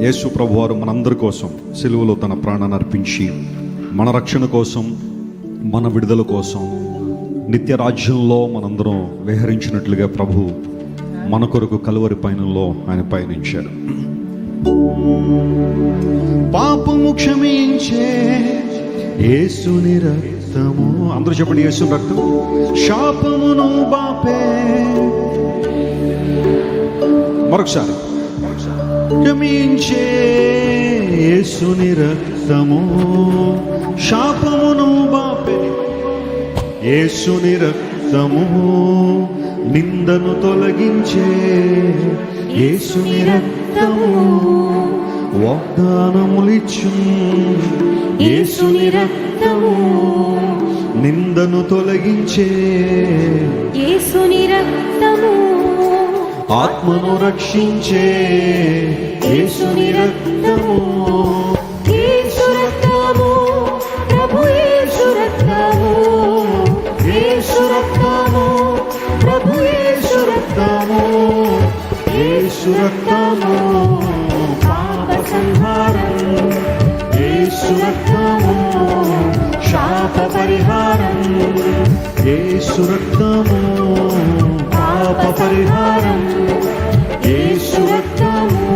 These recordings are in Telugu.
యేసు ప్రభువారు మనందరి కోసం సిలువలో తన ప్రాణాన్ని అర్పించి మన రక్షణ కోసం, మన విడుదల కోసం, నిత్య రాజ్యంలో మనందరం విహరించినట్లుగా ప్రభు మన కొరకు కలువరి పయనంలో ఆయన పయనించాడు. పాపము క్షమించే యేసుని రక్తము, అందరూ చెప్పండి, యేసు రక్తం శాపమును బాపే. మరొకసారి, క్షమించే యేసుని రక్తము శాపమును బాపే. యేసుని రక్తము నిందను తొలగించే, యేసుని రక్తము వాగ్దానములిచ్చు, యేసుని రక్తము నిందను తొలగించే, యేసుని రక్తము ఆత్మను రక్షించే, యేసుని రక్తము. యేసు రక్తము ప్రభు యేసు రక్తము, యేసు రక్తము ప్రభు యేసు రక్తము, యేసు రక్తము పాప సంహారం, యేసు రక్తము శాప పరిహారం, యేసు రక్తము పాప పరిహారం, యేసు రక్తము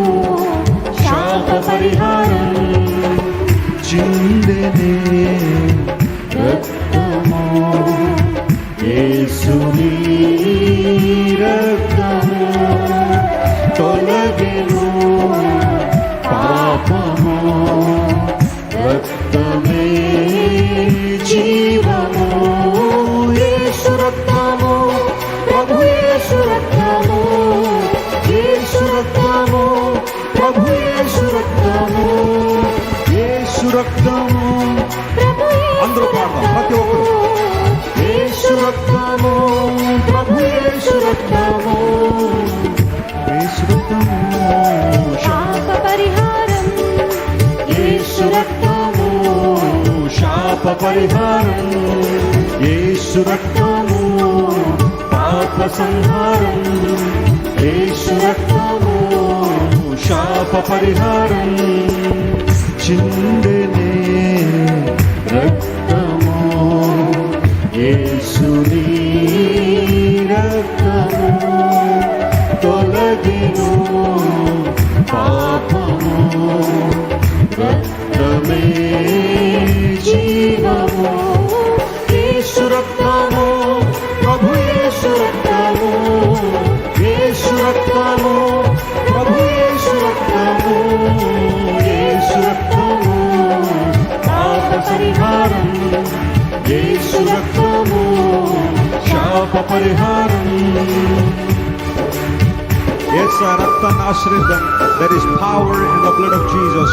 శాప పరిహారం. చిందెనే రక్తము యేసుని రక్తము, తొలగెను పాపము, రక్తమే జీవము. యేసు రక్తము ప్రభు యేసు రక్తము, యేసు రక్తము ప్రభు యేసు రక్తము, యేసు రక్తము. అందరూ పాడదాం, ప్రతి ఒక్కరు. యేసు రక్తము ప్రభు యేసు రక్తము, యేసు రక్తము శాప పరిహారం, యేసు రక్తము శాప పరిహారం, యేసు రక్తము పాప సంహారం, యేసు రక్తము శాప పరిహారం. చిందెనే రక్తము యేసుని రక్తము, తొలగెను పాపము, రక్తమే జీవము. యేసు రక్తము ప్రభు యేసు రక్తము, యేసు రక్తము ప్రభు యేసు రక్తము, యేసు రక్తము పాప పరిహారం, యేసు రక్తము శాప పరిహారం. యేసు రక్తాన్ని ఆశ్రయిద్దాం. There is power in the blood of Jesus,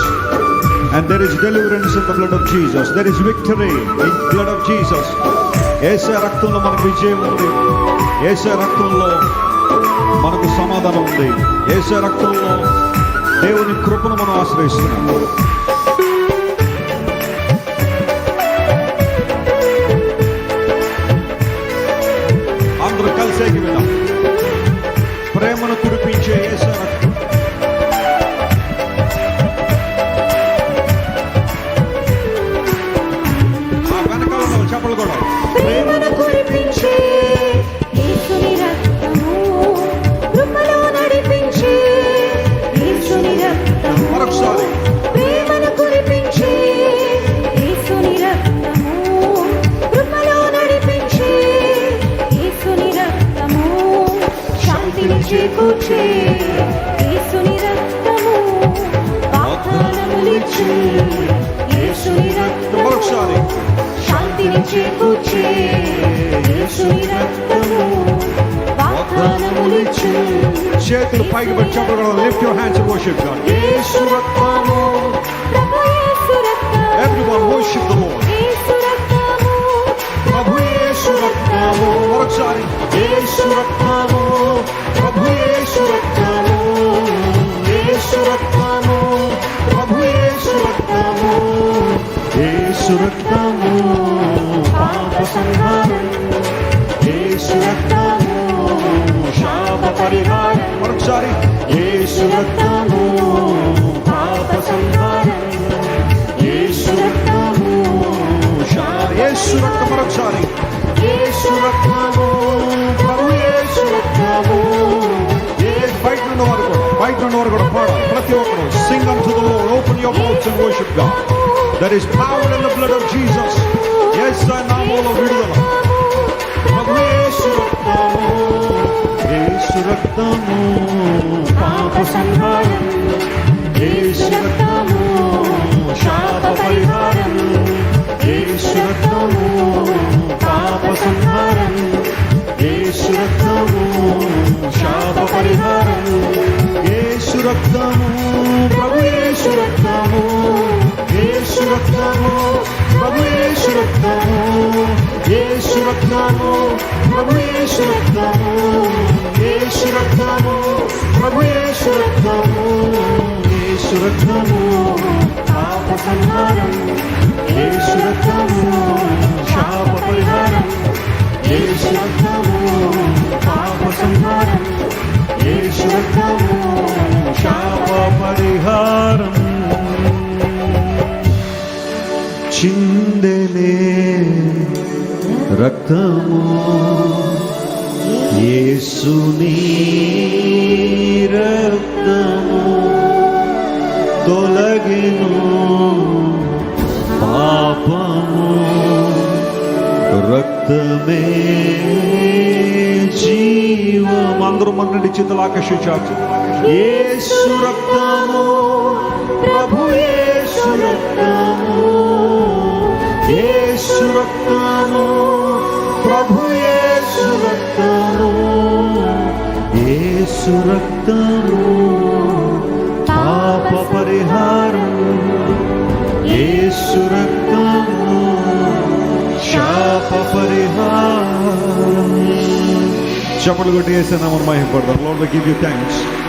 and there is deliverance in the blood of Jesus. There is victory in the blood of Jesus. యేసు రక్తంలో మనకు విజయం ఉంది, యేసు రక్తంలో మనకు సమాధానం ఉంది, యేసు రక్తంలో దేవుని కృపను మనం ఆశ్రయిస్తున్నాము. అందరూ కలిసే విధాం. ప్రేమను కురిపించే యేసు రక్తం, ఆ వెనకాల చెప్పలు కూడా. ప్రేమను కురిపించే యేసుని రక్తము, కృపలో నడిపించే యేసుని రక్తము. మరొకసారి, ప్రేమను కురిపించే యేసుని రక్తము, కృపలో నడిపించే యేసుని రక్తము, శాంతిని చేకూర్చే యేసుని రక్తము, వాగ్దానములిచ్చు యేసుని రక్తము. మరొకసారి, శాంతిని చేకూర్చే యేసుని రక్తము, వాగ్దానములిచ్చు. చేతులు పైకి పెట్టి చెప్పగలరు. Lift your hands and worship God. Yesu రక్తము, ప్రభు యేసు రక్తము, everyone worship the Lord. యేసు రక్తము, ప్రభు యేసు రక్తము. మరొకసారి, యేసు రక్తము ప్రభు యేసు రక్తము, యేసు రక్తము ప్రభు యేసు రక్తము, యేసు రక్తము పాప సంహారం, యేసు రక్తము శాప పరిహారం. మరొకసారి, యేసు రక్తము పాప Sing unto the Lord. Open your mouths and worship God. There is power in the blood of Jesus. Yes, నామములో విడుదల. ప్రభు యేసు రక్తము పాప సంహారం. యేసు రక్తము శాప పరిహారం. యేసు రక్తము పాప సంహారం. యేసు రక్తము శాప పరిహారం. యేసు రక్తము ప్రభు యేసు రక్తము. యేసు రక్తము ప్రభు యేసు రక్తము. యేసు రక్తము ప్రభు యేసు రక్తము. యేసు రక్తము ప్రభు యేసు రక్తము. యేసు రక్తము పాప సంహారం. యేసు రక్తము శాప పరిహారం. యేసు రక్తము పాప సంహారం. యేసు రక్తము శాప పరిహారం. చిందెనే రక్తము యేసుని రక్తము తొలగెను పాపము. రక్తమే జీవం. అందరూ మన చేతులు ఆకర్షించారు. యేసు రక్తము ప్రభు యేసు రక్తము. యేసు రక్తము ప్రభు యేసు రక్తము. యేసు రక్తము పాప పరిహారం. యేసు రక్తము శాప పరిహారం. చప్పట్లు కొట్టి యేసు నామమున మహిమపడదాం. Lord, we give you thanks.